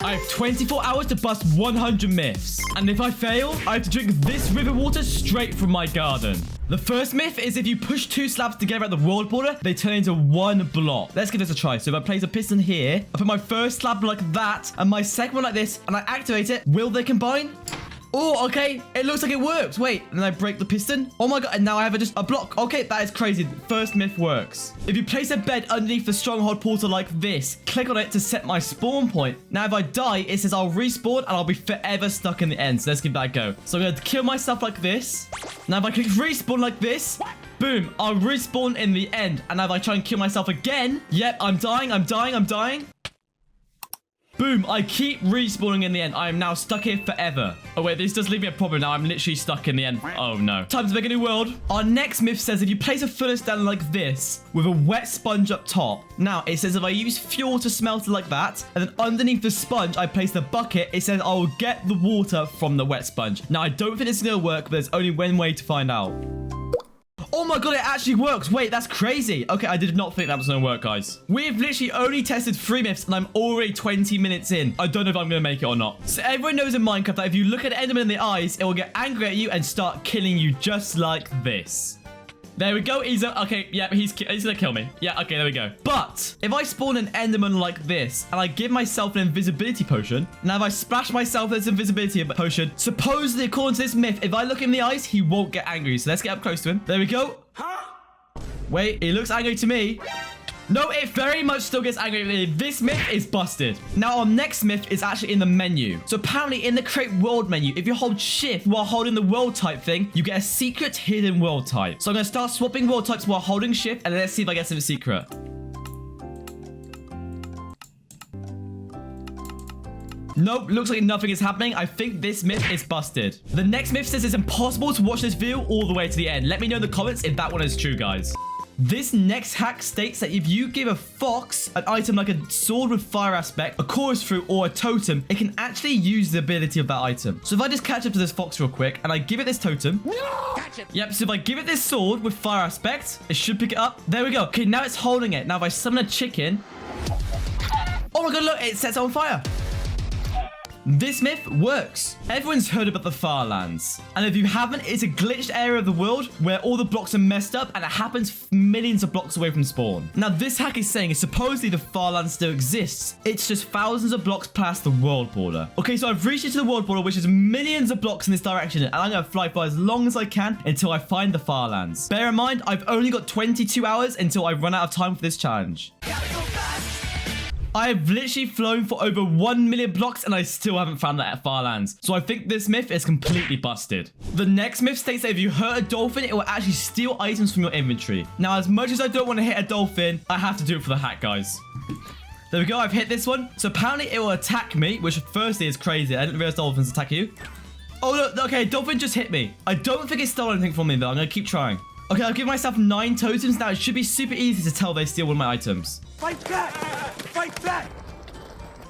I have 24 hours to bust 100 myths. And if I fail, I have to drink this river water straight from my garden. The first myth is if you push 2 slabs together at the world border, they turn into 1 block. Let's give this a try. So if I place a piston here, I put my first slab like that, and my second one like this, and I activate it, will they combine? Oh, okay. It looks like it works. Wait, and then I break the piston. Oh my god, and now I have just a block. Okay, that is crazy. First myth works. If you place a bed underneath the stronghold portal like this, click on it to set my spawn point. Now, if I die, it says I'll respawn and I'll be forever stuck in the end. So let's give that a go. So I'm going to kill myself like this. Now, if I click respawn like this, boom, I'll respawn in the end. And now if I try and kill myself again, yep, I'm dying. Boom, I keep respawning in the end. I am now stuck here forever. Oh, wait, this does leave me a problem now. I'm literally stuck in the end. Oh, no. Time to make a new world. Our next myth says if you place a furnace down like this with a wet sponge up top. Now, it says if I use fuel to smelt it like that, and then underneath the sponge, I place the bucket, it says I will get the water from the wet sponge. Now, I don't think this is going to work, but there's only one way to find out. Oh my god, it actually works. Wait, that's crazy. Okay, I did not think that was going to work, guys. We've literally only tested 3 myths, and I'm already 20 minutes in. I don't know if I'm going to make it or not. So everyone knows in Minecraft that if you look at Enderman in the eyes, it will get angry at you and start killing you just like this. There we go. Okay, yeah, he's gonna kill me. Yeah, okay, there we go. But if I spawn an Enderman like this and I give myself an invisibility potion, now if I splash myself this invisibility potion, supposedly according to this myth, if I look him in the eyes, he won't get angry. So let's get up close to him. There we go. Wait, he looks angry to me. No, it very much still gets angry. This myth is busted. Now, our next myth is actually in the menu. So apparently in the create world menu, if you hold shift while holding the world type thing, you get a secret hidden world type. So I'm going to start swapping world types while holding shift, and let's see if I get something secret. Nope, looks like nothing is happening. I think this myth is busted. The next myth says it's impossible to watch this video all the way to the end. Let me know in the comments if that one is true, guys. This next hack states that if you give a fox an item like a sword with fire aspect, a chorus fruit, or a totem, it can actually use the ability of that item. So if I just catch up to this fox real quick and I give it this totem. No! Yep, so if I give it this sword with fire aspect, it should pick it up. There we go. Okay, now it's holding it. Now if I summon a chicken. Oh my god, look, it sets it on fire. This myth works. Everyone's heard about the FARLANDS. And if you haven't, it's a glitched area of the world where all the blocks are messed up and it happens millions of blocks away from spawn. Now, this hack is saying supposedly the FARLANDS still exists. It's just thousands of blocks past the world border. Okay, so I've reached into the world border, which is millions of blocks in this direction. And I'm going to fly for as long as I can until I find the FARLANDS. Bear in mind, I've only got 22 hours until I run out of time for this challenge. I have literally flown for over 1 million blocks and I still haven't found that at FARLANDS. So I think this myth is completely busted. The next myth states that if you hurt a dolphin, it will actually steal items from your inventory. Now, as much as I don't want to hit a dolphin, I have to do it for the hack, guys. There we go. I've hit this one. So apparently it will attack me, which firstly is crazy. I didn't realize dolphins attack you. Oh, look. Okay, dolphin just hit me. I don't think it stole anything from me, though. I'm going to keep trying. Okay, I'll give myself 9 totems. Now, it should be super easy to tell they steal one of my items. Fight back! Fight back!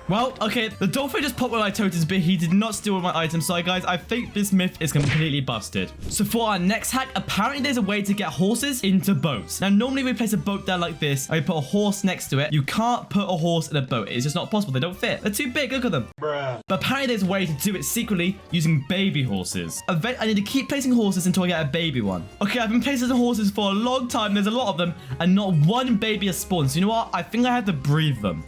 Well, okay, the dolphin just popped one of my totems, but he did not steal one of my items. So, guys, I think this myth is completely busted. So, for our next hack, apparently there's a way to get horses into boats. Now, normally we place a boat down like this, and we put a horse next to it. You can't put a horse in a boat. It's just not possible. They don't fit. They're too big. Look at them. Bruh. But apparently there's a way to do it secretly using baby horses. I need to keep placing horses until I get a baby one. Okay, I've been placing horses for a long time. There's a lot of them, and not one baby has spawned. So, you know what? I think I have to breed them.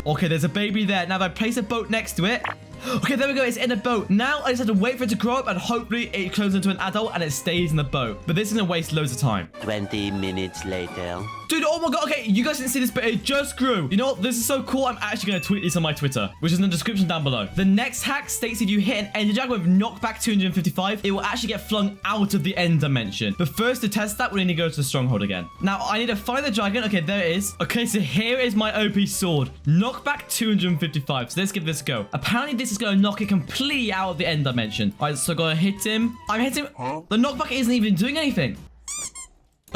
Okay, there's a baby there. Now, if I place a boat next to it. Okay, there we go. It's in a boat. Now, I just have to wait for it to grow up and hopefully it turns into an adult and it stays in the boat. But this is going to waste loads of time. 20 minutes later. Dude, oh my god. Okay, you guys didn't see this, but it just grew. You know what? This is so cool. I'm actually going to tweet this on my Twitter, which is in the description down below. The next hack states if you hit an ender dragon with knockback 255, it will actually get flung out of the end dimension. But first, to test that, we need to go to the stronghold again. Now, I need to find the dragon. Okay, there it is. Okay, so here is my OP sword. Knockback 255. So let's give this a go. Apparently, this is going to knock it completely out of the end dimension. All right, so I'm going to hit him. I'm hitting him. Huh? The knockback isn't even doing anything.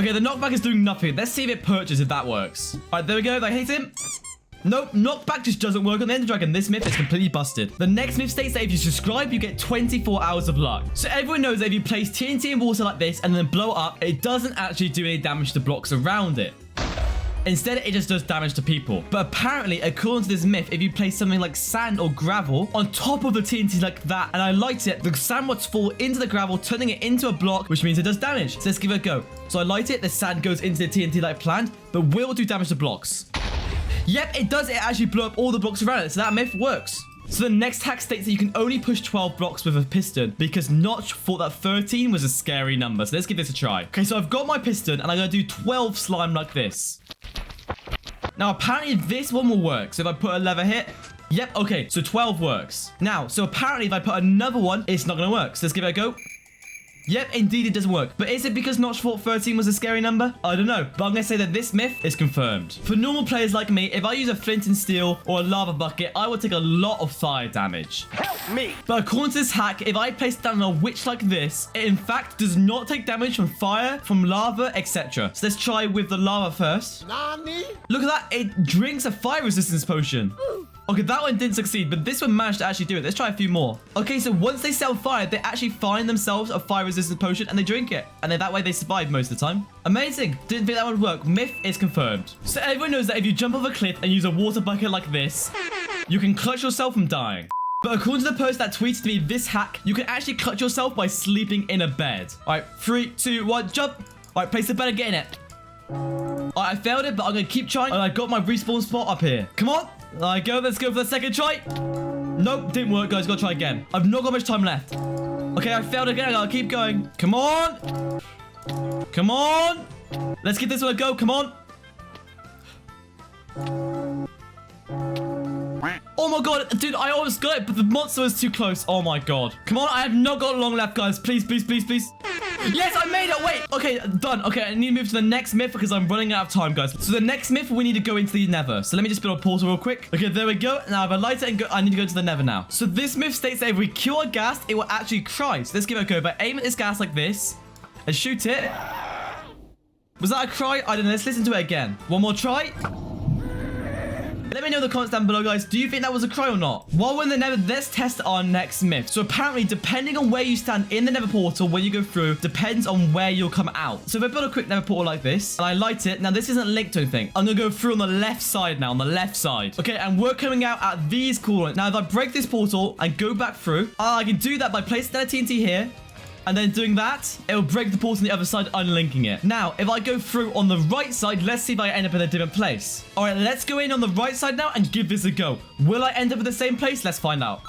Okay, the knockback is doing nothing. Let's see if it perches, if that works. All right, there we go. I hit him. Nope, knockback just doesn't work on the Ender Dragon. This myth is completely busted. The next myth states that if you subscribe, you get 24 hours of luck. So everyone knows that if you place TNT in water like this and then blow it up, it doesn't actually do any damage to blocks around it. Instead, it just does damage to people. But apparently, according to this myth, if you place something like sand or gravel on top of the TNT like that, and I light it, the sand would fall into the gravel, turning it into a block, which means it does damage. So let's give it a go. So I light it, the sand goes into the TNT like planned, but will do damage to blocks. Yep, it does. It actually blew up all the blocks around it, so that myth works. So the next hack states that you can only push 12 blocks with a piston because Notch thought that 13 was a scary number. So let's give this a try. Okay, so I've got my piston and I'm going to do 12 slime like this. Now, apparently this one will work. So if I put a lever hit, yep, okay, so 12 works. Now, so apparently if I put another one, it's not going to work. So let's give it a go. Yep, indeed it doesn't work. But is it because Notch thought 13 was a scary number? I don't know. But I'm going to say that this myth is confirmed. For normal players like me, if I use a flint and steel or a lava bucket, I will take a lot of fire damage. Help me! But according to this hack, if I place down a witch like this, it in fact does not take damage from fire, from lava, etc. So let's try with the lava first. Nani? Look at that. It drinks a fire resistance potion. Okay, that one didn't succeed, but this one managed to actually do it. Let's try a few more. Okay, so once they set on fire, they actually find themselves a fire resistant potion and they drink it. And then that way they survive most of the time. Amazing. Didn't think that would work. Myth is confirmed. So everyone knows that if you jump off a cliff and use a water bucket like this, you can clutch yourself from dying. But according to the person that tweeted me this hack, you can actually clutch yourself by sleeping in a bed. All right, 3, 2, 1, jump. All right, place the bed and get in it. All right, I failed it, but I'm going to keep trying. And I got my respawn spot up here. Come on. There I go. Let's go for the second try. Nope, didn't work, guys. Got to try again. I've not got much time left. Okay, I failed again. I got to keep going. Come on. Come on. Let's give this one a go. Come on. Oh my god, dude, I almost got it, but the monster was too close. Oh my god. Come on, I have not got long left, guys. Please, please, please, please. Yes, I made it. Wait. Okay, done. Okay, I need to move to the next myth because I'm running out of time, guys. So the next myth, we need to go into the nether. So let me just build a portal real quick. Okay, there we go. Now I have a lighter and I need to go to the nether now. So this myth states that if we kill a ghast, it will actually cry. So let's give it a go. If I aim at this ghast like this and shoot it. Was that a cry? I don't know. Let's listen to it again. One more try. Let me know in the comments down below, guys. Do you think that was a cry or not? While we're in the nether, let's test our next myth. So apparently, depending on where you stand in the nether portal, when you go through, depends on where you'll come out. So if I build a quick nether portal like this, and I light it, now this isn't linked to anything. I'm going to go through on the left side now, on the left side. Okay, and we're coming out at these coordinates. Now, if I break this portal and go back through, I can do that by placing that TNT here. And then doing that, it will break the portal on the other side, unlinking it. Now, if I go through on the right side, let's see if I end up in a different place. All right, let's go in on the right side now and give this a go. Will I end up in the same place? Let's find out.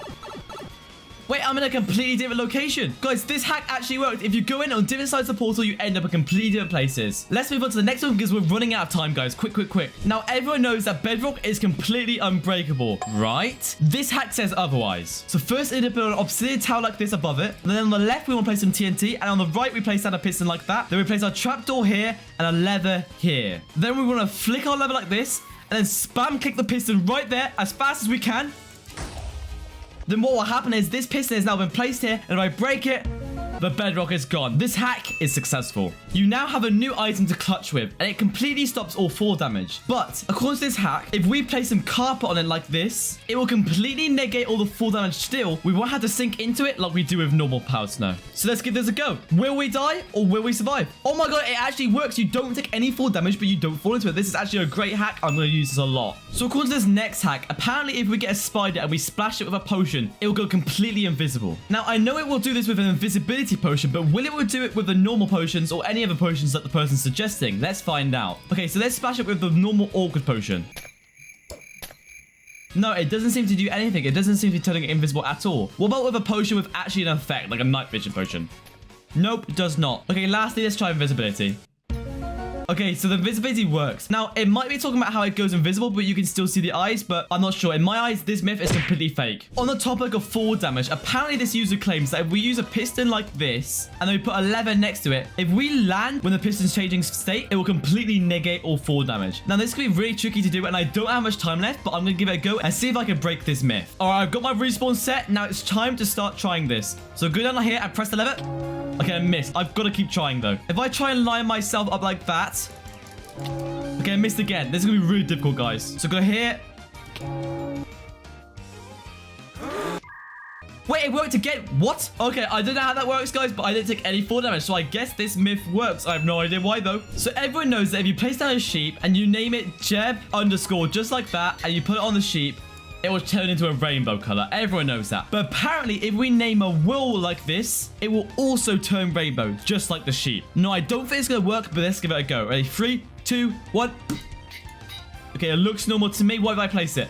Wait, I'm in a completely different location. Guys, this hack actually worked. If you go in on different sides of the portal, you end up in completely different places. Let's move on to the next one because we're running out of time, guys. Quick, quick, quick. Now, everyone knows that bedrock is completely unbreakable, right? This hack says otherwise. So first, we need to build an obsidian tower like this above it. And then on the left, we want to place some TNT. And on the right, we place down a piston like that. Then we place our trapdoor here and a lever here. Then we want to flick our lever like this and then spam click the piston right there as fast as we can. Then what will happen is this piston has now been placed here, and if I break it, the bedrock is gone. This hack is successful. You now have a new item to clutch with, and it completely stops all fall damage. But according to this hack, if we place some carpet on it like this, it will completely negate all the fall damage still. We won't have to sink into it like we do with normal power snow. So let's give this a go. Will we die or will we survive? Oh my god, it actually works. You don't take any fall damage, but you don't fall into it. This is actually a great hack. I'm going to use this a lot. So according to this next hack, apparently if we get a spider and we splash it with a potion, it will go completely invisible. Now, I know it will do this with an invisibility potion, but will it do it with the normal potions or any other potions that the person's suggesting? Let's find out. Okay, so let's splash it with the normal awkward potion. No, it doesn't seem to do anything. It doesn't seem to be turning it invisible at all. What about with a potion with actually an effect, like a night vision potion? Nope, it does not. Okay, lastly, let's try invisibility. Okay, so the invisibility works. Now, it might be talking about how it goes invisible, but you can still see the eyes, but I'm not sure. In my eyes, this myth is completely fake. On the topic of fall damage, apparently this user claims that if we use a piston like this, and then we put a lever next to it, if we land when the piston's changing state, it will completely negate all fall damage. Now, this could be really tricky to do, and I don't have much time left, but I'm going to give it a go and see if I can break this myth. All right, I've got my respawn set. Now, it's time to start trying this. So go down here and press the lever. Okay, I missed. I've got to keep trying, though. If I try and line myself up like that... Okay, I missed again. This is going to be really difficult, guys. So go here. Wait, it worked again. What? Okay, I don't know how that works, guys, but I didn't take any fall damage, so I guess this myth works. I have no idea why, though. So everyone knows that if you place down a sheep and you name it Jeb underscore just like that, and you put it on the sheep, it will turn into a rainbow color. Everyone knows that. But apparently, if we name a wool like this, it will also turn rainbow, just like the sheep. No, I don't think it's going to work, but let's give it a go. Ready? 3, 2, 1. Okay, it looks normal to me. Why did I place it?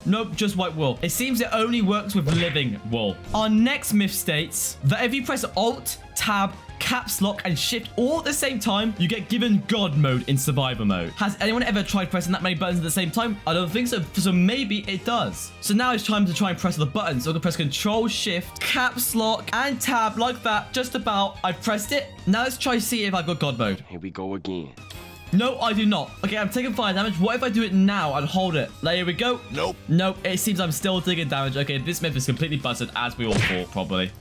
Nope, just white wool. It seems it only works with living wool. Our next myth states that if you press Alt, Tab, Caps Lock, and Shift all at the same time, you get given God mode in survivor mode. Has anyone ever tried pressing that many buttons at the same time? I don't think so. So maybe it does. So now it's time to try and press the buttons. So I'm gonna press Control, Shift, Caps Lock, and Tab like that. Just about. I've pressed it. Now let's try to see if I've got God mode. Here we go again. No, I do not. Okay, I'm taking fire damage. What if I do it now and hold it? There we go. Nope. Nope, it seems I'm still taking damage. Okay, this myth is completely busted, as we all thought, probably.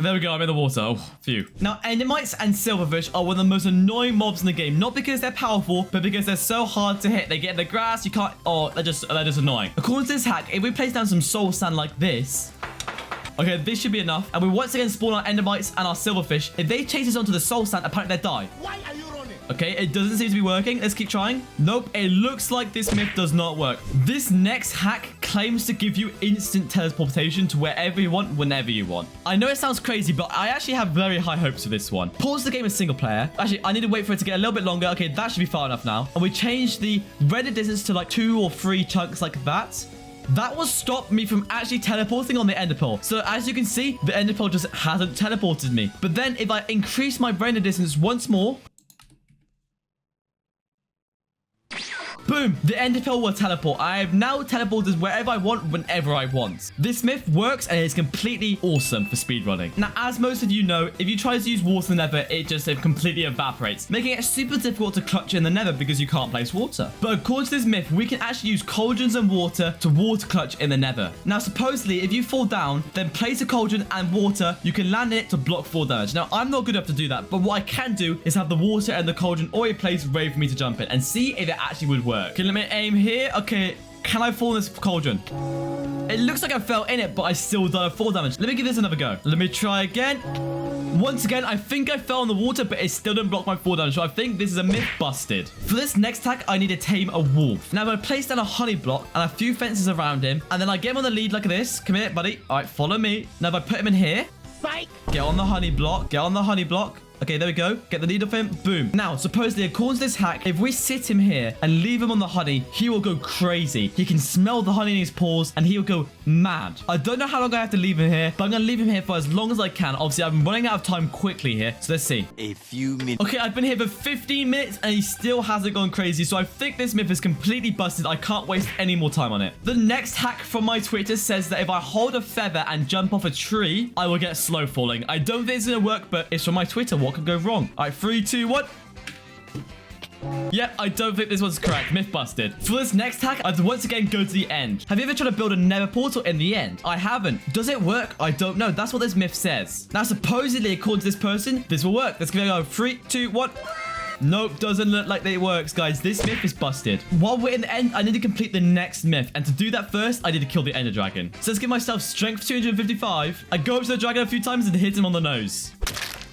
There we go, I'm in the water. Oh, phew. Now, endermites and silverfish are one of the most annoying mobs in the game. Not because they're powerful, but because they're so hard to hit. They get in the grass, you can't... Oh, they're just annoying. According to this hack, if we place down some soul sand like this... Okay, this should be enough. And we once again spawn our endermites and our silverfish. If they chase us onto the soul sand, apparently they die. Why are you running? Okay, it doesn't seem to be working. Let's keep trying. Nope, it looks like this myth does not work. This next hack claims to give you instant teleportation to wherever you want, whenever you want. I know it sounds crazy, but I actually have very high hopes for this one. Pause the game as single player. Actually, I need to wait for it to get a little bit longer. Okay, that should be far enough now. And we change the render distance to like 2 or 3 chunks like that. That will stop me from actually teleporting on the ender pearl. So as you can see, the ender pearl just hasn't teleported me. But then if I increase my render distance once more... Boom! The ender pearl will teleport. I have now teleported wherever I want, whenever I want. This myth works and it's completely awesome for speedrunning. Now, as most of you know, if you try to use water in the nether, it just completely evaporates, making it super difficult to clutch in the nether because you can't place water. But according to this myth, we can actually use cauldrons and water to water clutch in the nether. Now, supposedly, if you fall down, then place a cauldron and water, you can land in it to block fall damage. Now, I'm not good enough to do that, but what I can do is have the water and the cauldron already placed ready for me to jump in and see if it actually would work. Okay, let me aim here. Okay, can I fall in this cauldron? It looks like I fell in it, but I still don't have fall damage. Let me give this another go. Let me try again. Once again, I think I fell in the water, but it still didn't block my fall damage. So I think this is a myth busted. For this next hack, I need to tame a wolf. Now I'm going to place down a honey block and a few fences around him. And then I get him on the lead like this. Come here, buddy. All right, follow me. Now if I put him in here. Spike! Get on the honey block. Get on the honey block. Okay, there we go. Get the lead off him. Boom. Now, supposedly, according to this hack, if we sit him here and leave him on the honey, he will go crazy. He can smell the honey in his paws, and he will go mad. I don't know how long I have to leave him here, but I'm going to leave him here for as long as I can. Obviously, I'm running out of time quickly here, so let's see. A few minutes. Okay, I've been here for 15 minutes, and he still hasn't gone crazy, so I think this myth is completely busted. I can't waste any more time on it. The next hack from my Twitter says that if I hold a feather and jump off a tree, I will get slow falling. I don't think it's going to work, but it's from my Twitter. What could go wrong? All right, 3, 2, 1. Yep, I don't think this one's correct. Myth busted. For this next hack, I have to once again go to the end. Have you ever tried to build a nether portal in the end? I haven't. Does it work? I don't know. That's what this myth says. Now, supposedly, according to this person, this will work. Let's give it a go. 3, 2, 1. Nope, doesn't look like it works, guys. This myth is busted. While we're in the end, I need to complete the next myth. And to do that first, I need to kill the ender dragon. So let's give myself strength 255. I go up to the dragon a few times and hit him on the nose.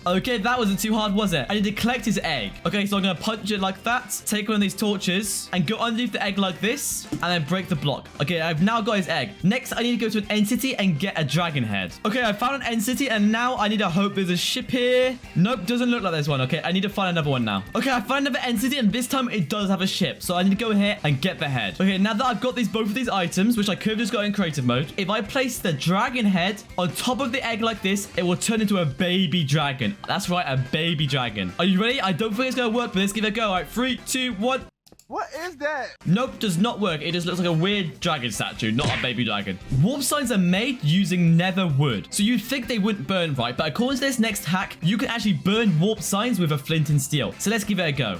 Okay, that wasn't too hard, was it? I need to collect his egg. Okay, so I'm going to punch it like that, take one of these torches, and go underneath the egg like this, and then break the block. Okay, I've now got his egg. Next, I need to go to an end city and get a dragon head. Okay, I found an end city, and now I need to hope there's a ship here. Nope, doesn't look like there's one. Okay, I need to find another one now. Okay, I found another end city, and this time it does have a ship. So I need to go here and get the head. Okay, now that I've got both of these items, which I could have just got in creative mode, if I place the dragon head on top of the egg like this, it will turn into a baby dragon. That's right, a baby dragon. Are you ready? I don't think it's going to work, but let's give it a go. All right, 3, 2, 1. What is that? Nope, does not work. It just looks like a weird dragon statue, not a baby dragon. Warp signs are made using nether wood. So you'd think they wouldn't burn, right? But according to this next hack, you can actually burn warp signs with a flint and steel. So let's give it a go.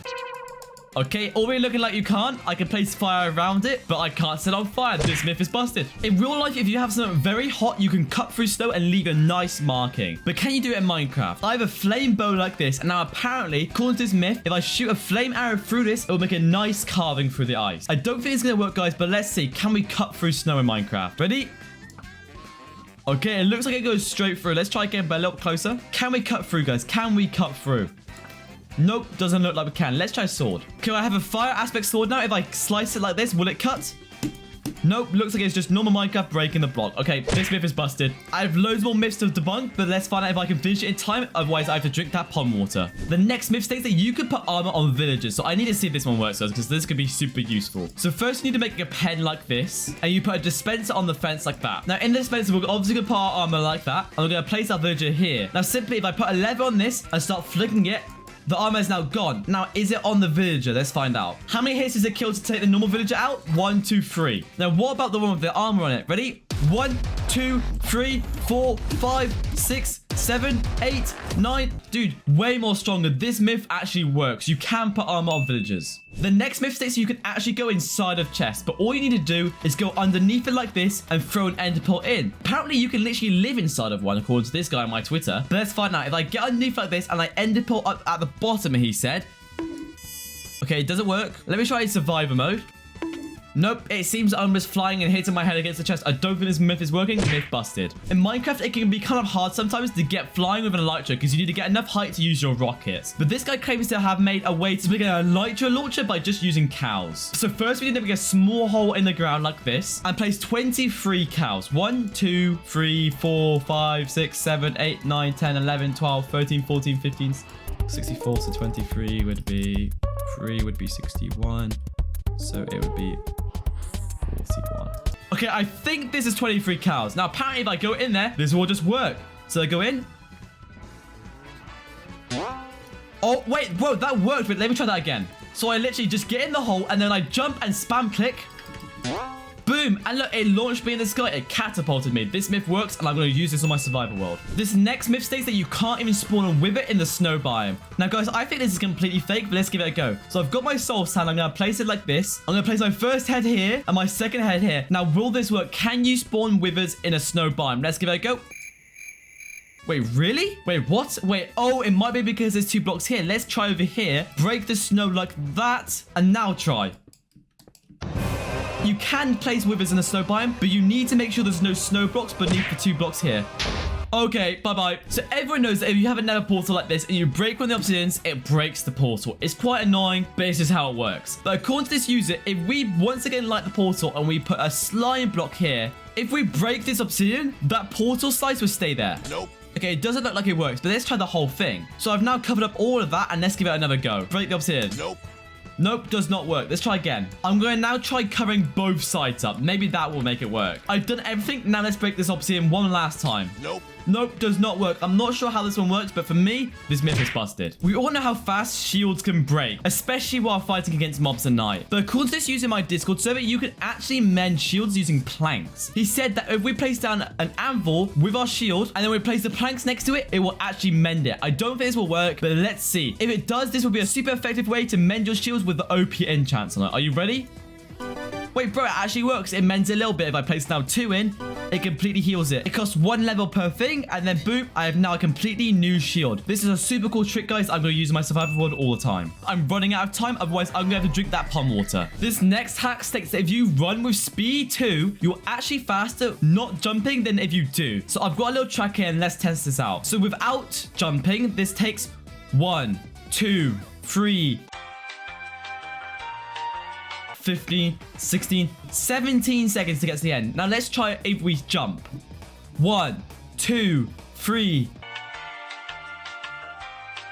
Okay, already looking like you can't. I can place fire around it, but I can't set on fire. This myth is busted. In real life, if you have something very hot, you can cut through snow and leave a nice marking. But can you do it in Minecraft? I have a flame bow like this, and now apparently, according to this myth, if I shoot a flame arrow through this, it will make a nice carving through the ice. I don't think it's going to work, guys, but let's see. Can we cut through snow in Minecraft? Ready? Okay, it looks like it goes straight through. Let's try again, but a little closer. Can we cut through, guys? Can we cut through? Nope, doesn't look like we can. Let's try sword. Okay, I have a fire aspect sword now. If I slice it like this, will it cut? Nope, looks like it's just normal Minecraft breaking the block. Okay, this myth is busted. I have loads more myths to debunk, but let's find out if I can finish it in time. Otherwise, I have to drink that pond water. The next myth states that you could put armor on villagers. So I need to see if this one works, guys, because this could be super useful. So first, you need to make a pen like this, and you put a dispenser on the fence like that. Now, in the dispenser, we're obviously going to put our armor like that, and we're going to place our villager here. Now, simply, if I put a lever on this and start flicking it, the armor is now gone. Now, is it on the villager? Let's find out. How many hits does it kill to take the normal villager out? 1, 2, 3. Now, what about the one with the armor on it? Ready? 1, 2, 3, 4, 5, 6, 7, 8, 9. Dude, way more stronger. This myth actually works. You can put armor on villagers. The next myth states you can actually go inside of chests, but all you need to do is go underneath it like this and throw an ender pearl in. Apparently, you can literally live inside of one, according to this guy on my Twitter. But let's find out. If I get underneath like this and I ender pearl up at the bottom, he said. Okay, it doesn't work. Let me try survivor mode. Nope, it seems I'm just flying and hitting my head against the chest. I don't think this myth is working. Myth busted. In Minecraft, it can be kind of hard sometimes to get flying with an elytra because you need to get enough height to use your rockets. But this guy claims to have made a way to make an elytra launcher by just using cows. So first, we need to make a small hole in the ground like this and place 23 cows. 1, 2, 3, 4, 5, 6, 7, 8, 9, 10, 11, 12, 13, 14, 15, 64. So 23 would be 3 would be 61. So it would be 41. Okay, I think this is 23 cows. Now, apparently, if I go in there, this will just work. So I go in. Oh, wait, whoa, that worked. But let me try that again. So I literally just get in the hole and then I jump and spam click. Boom, and look, it launched me in the sky. It catapulted me. This myth works, and I'm going to use this on my survival world. This next myth states that you can't even spawn a wither in the snow biome. Now, guys, I think this is completely fake, but let's give it a go. So I've got my soul sand. I'm going to place it like this. I'm going to place my first head here and my second head here. Now, will this work? Can you spawn withers in a snow biome? Let's give it a go. Wait, really? Wait, what? Wait, oh, it might be because there's 2 blocks here. Let's try over here. Break the snow like that, and now try. You can place withers in a snow biome, but you need to make sure there's no snow blocks beneath the 2 blocks here. Okay, bye-bye. So everyone knows that if you have a nether portal like this and you break one of the obsidians, it breaks the portal. It's quite annoying, but it's just how it works. But according to this user, if we once again light the portal and we put a slime block here, if we break this obsidian, that portal slice will stay there. Nope. Okay, it doesn't look like it works, but let's try the whole thing. So I've now covered up all of that, and let's give it another go. Break the obsidian. Nope. Nope, does not work. Let's try again. I'm going to now try covering both sides up. Maybe that will make it work. I've done everything. Now let's break this obsidian one last time. Nope. Nope, does not work. I'm not sure how this one works, but for me, this myth is busted. We all know how fast shields can break, especially while fighting against mobs at night. But according to this user in my Discord server, you can actually mend shields using planks. He said that if we place down an anvil with our shield, and then we place the planks next to it, it will actually mend it. I don't think this will work, but let's see. If it does, this will be a super effective way to mend your shields with the OP enchants on it. Are you ready? Wait, bro, it actually works. It mends a little bit. If I place now 2 in, it completely heals it. It costs 1 level per thing, and then boom, I have now a completely new shield. This is a super cool trick, guys. I'm going to use in my survival world all the time. I'm running out of time, otherwise I'm going to have to drink that pond water. This next hack states that if you run with speed 2, you're actually faster not jumping than if you do. So I've got a little track here, and let's test this out. So without jumping, this takes 1, 2, 3, 15, 16, 17 seconds to get to the end. Now let's try if we jump. 1, 2, 3,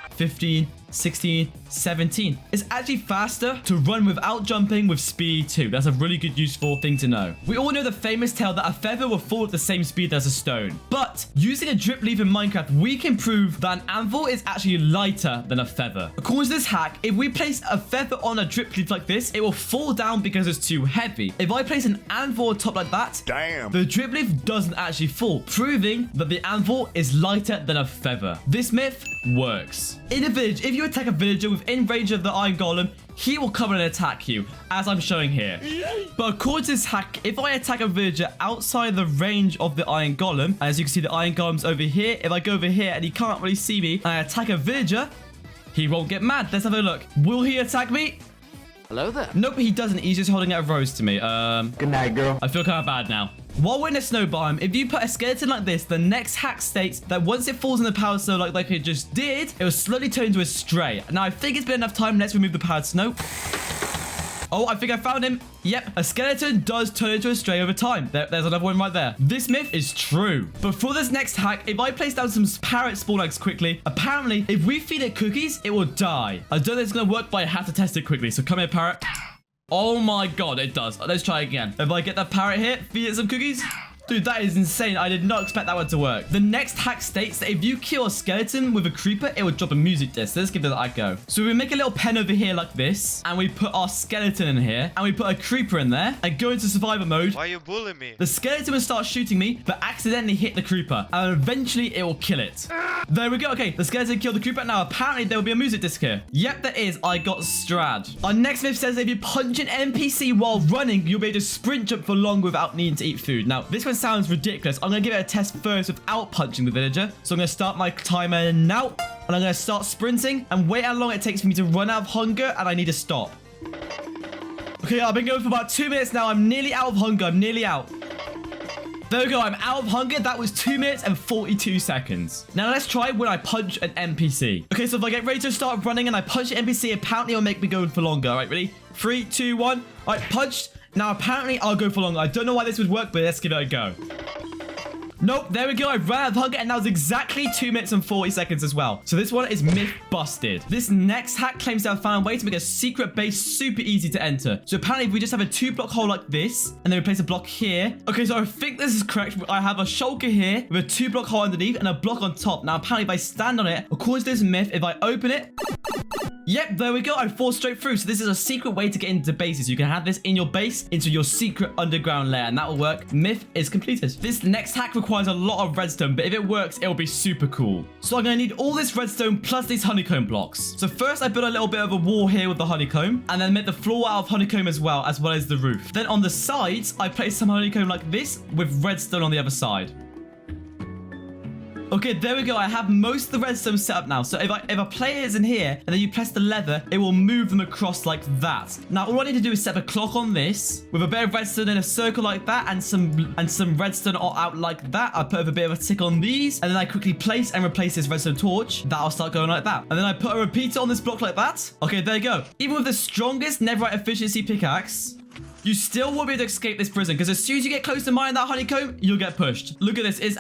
15, 16, 17. It's actually faster to run without jumping with speed 2. That's a really good useful thing to know. We all know the famous tale that a feather will fall at the same speed as a stone. But using a drip leaf in Minecraft, we can prove that an anvil is actually lighter than a feather. According to this hack, if we place a feather on a drip leaf like this, it will fall down because it's too heavy. If I place an anvil on top like that, damn, the drip leaf doesn't actually fall, proving that the anvil is lighter than a feather. This myth works. In a village, if you attack a villager within range of the iron golem, he will come and attack you, as I'm showing here. But according to this hack, if I attack a villager outside the range of the iron golem, as you can see, the iron golem's over here. If I go over here and he can't really see me, and I attack a villager, he won't get mad. Let's have a look. Will he attack me? Hello there. Nope, he doesn't. He's just holding out a rose to me. Good night, girl. I feel kind of bad now. While we're in a snow biome, if you put a skeleton like this, the next hack states that once it falls in the powered snow like it just did, it will slowly turn into a stray. Now, I think it's been enough time. Let's remove the powered snow. Oh, I think I found him. Yep, a skeleton does turn into a stray over time. There's another one right there. This myth is true. But for this next hack, if I place down some parrot spawn eggs quickly, apparently, if we feed it cookies, it will die. I don't know if it's going to work, but I have to test it quickly. So come here, parrot. Oh my god, it does. Let's try again. If I get that parrot here, feed it some cookies. Dude, that is insane. I did not expect that one to work. The next hack states that if you kill a skeleton with a creeper, it will drop a music disc. Let's give it a go. So we make a little pen over here like this, and we put our skeleton in here, and we put a creeper in there, and go into survivor mode. Why you bullying me? The skeleton will start shooting me, but accidentally hit the creeper, and eventually it will kill it. There we go. Okay, the skeleton killed the creeper. Now, apparently, there will be a music disc here. Yep, there is. I got Strad. Our next myth says that if you punch an NPC while running, you'll be able to sprint jump for long without needing to eat food. Now, this one sounds ridiculous. I'm going to give it a test first without punching the villager. So I'm going to start my timer now, and I'm going to start sprinting and wait how long it takes for me to run out of hunger, and I need to stop. Okay, I've been going for about 2 minutes now. I'm nearly out of hunger. I'm nearly out. There we go. I'm out of hunger. That was 2 minutes and 42 seconds. Now let's try when I punch an NPC. Okay, so if I get ready to start running and I punch an NPC, apparently it'll make me go for longer. All right, ready? 3, 2, 1. All right, punched. Now apparently I'll go for longer. I don't know why this would work, but let's give it a go. Nope, there we go. I ran out of hunger, and that was exactly 2 minutes and 40 seconds as well. So this one is myth busted. This next hack claims to have found a way to make a secret base super easy to enter. So apparently, if we just have a 2-block hole like this, and then we place a block here. Okay, so I think this is correct. I have a shulker here with a 2-block hole underneath and a block on top. Now, apparently, if I stand on it, according to this myth, if I open it... Yep, there we go. I fall straight through. So this is a secret way to get into bases. You can have this in your base into your secret underground lair, and that will work. Myth is completed. This next hack requires a lot of redstone, but if it works, it will be super cool. So I'm going to need all this redstone plus these honeycomb blocks. So first, I built a little bit of a wall here with the honeycomb, and then make the floor out of honeycomb as well as the roof. Then on the sides, I place some honeycomb like this with redstone on the other side. Okay, there we go. I have most of the redstone set up now. So if a player is in here and then you press the lever, it will move them across like that. Now, all I need to do is set a clock on this with a bit of redstone in a circle like that and some redstone out like that. I put a bit of a tick on these, and then I quickly place and replace this redstone torch. That'll start going like that. And then I put a repeater on this block like that. Okay, there you go. Even with the strongest netherite efficiency pickaxe, you still won't be able to escape this prison, because as soon as you get close to mining that honeycomb, you'll get pushed. Look at this. It's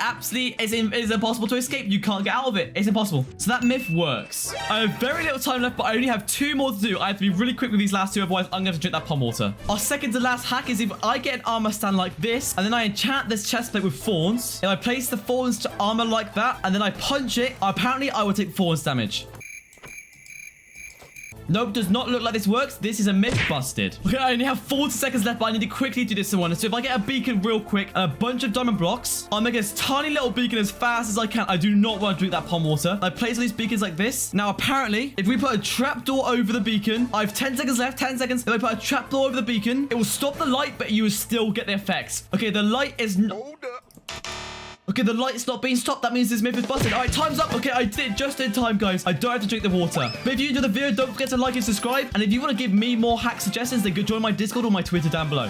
impossible to escape. You can't get out of it. It's impossible. So that myth works. I have very little time left, but I only have 2 more to do. I have to be really quick with these last 2, otherwise I'm going to drink that pond water. Our second to last hack is if I get an armor stand like this, and then I enchant this chest plate with thorns. If I place the thorns to armor like that, and then I punch it, apparently I will take thorns damage. Nope, does not look like this works. This is a myth busted. Okay, I only have 40 seconds left, but I need to quickly do this one. So if I get a beacon real quick and a bunch of diamond blocks, I'll make this tiny little beacon as fast as I can. I do not want to drink that pond water. I place all these beacons like this. Now, apparently, if we put a trapdoor over the beacon, I have 10 seconds left, 10 seconds. If I put a trapdoor over the beacon, it will stop the light, but you will still get the effects. Okay, the light is not... Okay, the light's not being stopped. That means this myth is busted. All right, time's up. Okay, I did it just in time, guys. I don't have to drink the water. But if you enjoyed the video, don't forget to like and subscribe. And if you want to give me more hack suggestions, then go join my Discord or my Twitter down below.